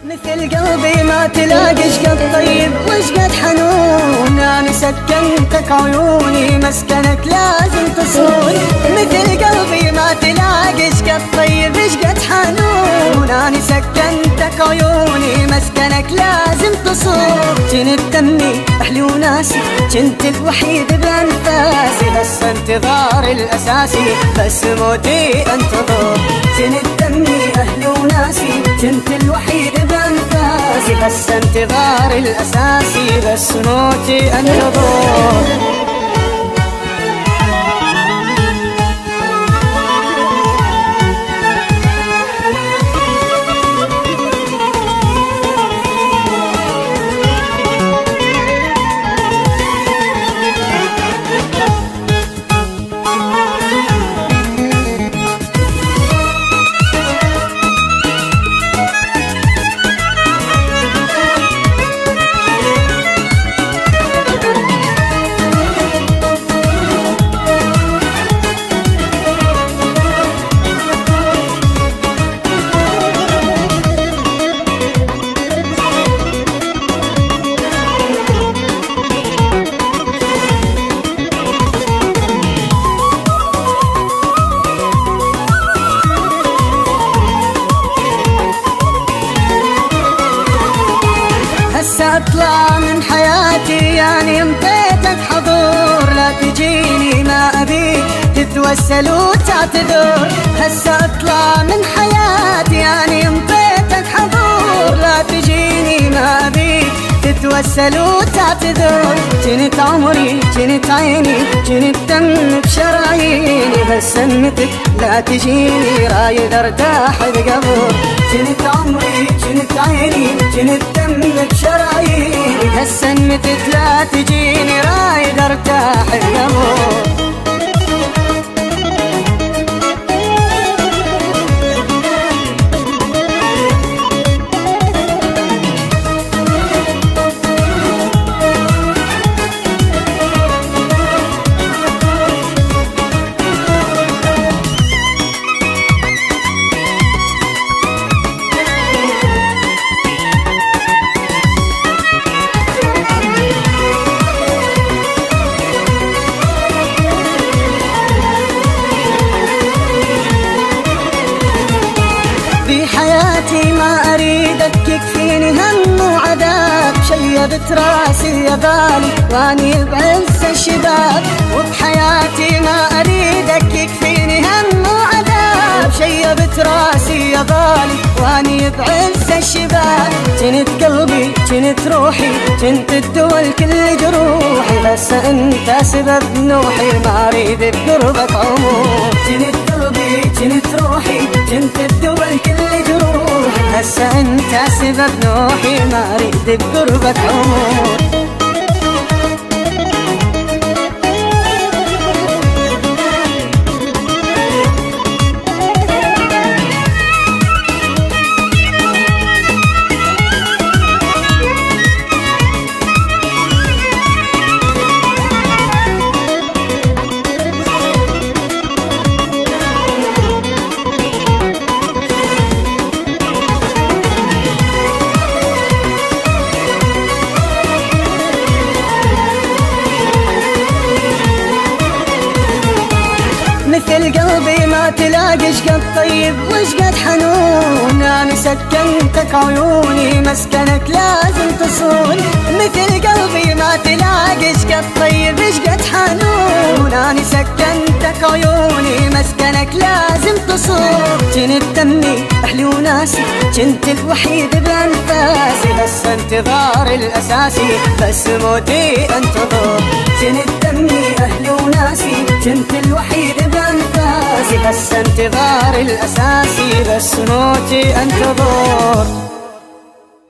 مثل قلبي ما تلاقي شقد طيب وشقد حنون، أنا سكنتك عيوني مسكنك لازم تصون. مثل قلبي ما تلاقي شقد طيب وشقد حنون، أنا سكنتك عيوني مسكنك لازم تصون. كنت تمني أهلي وناسي، كنت الوحيد بأنفاسي، بس انتظار الأساسي بس موتي انتظر. كنت تمني أهلي وناسي، كنت الوحيد بأنفاسي، بس انتظار الأساسي بس موتي انتظر. هسه اطلع من حياتي يعني انطيتك حضور، لا تجيني ما ابيك تتوسل وتعتذر. هسه اطلع من حياتي يعني انطيتك حضور، لا تجيني ما ابيك تتوسل وتعتذر. كنت عمري كنت عيني كنت دم بشراييني، بس همتك لا تجيني رايد ارتاح بقبر. كنت عمري كنت عيني كنت دم بشراييني، بس همتك لا تجيني رايد ارتاح بقبر. بحياتي ما أريدك يكفيني هم وعذاب، شيبت راسي يا بالي واني بعز الشباب. وبحياتي ما أريدك يكفيني هم وعذاب، شيبت راسي يا بالي واني بعز الشباب. كنت قلبي كنت روحي كنت الدول كل جروحي، بس انت سبب نوحي ما اريد بقربك عمر. كنت قلبي كنت روحي كنت الدول كل جروحي، هسه انت سبب نوحي ما اريد بقربك عمر. مثل قلبي ما تلاقي شقد طيب وشقد حنون، أنا سكنتك عيوني مسكنك لازم تصون. مثل قلبي ما تلاقي شقد طيب وشقد حنون، أنا سكنتك عيوني مسكنك لازم تصون. كنت تمني أهلي وناسي كنت الوحيد بأنفاسي، بس انتظار الأساسي بس موتي انتظر. كنت تمني أهلي وناسي كنت الوحيد بأنفاسي، بس انتظار الأساسي بس موتي انتظر.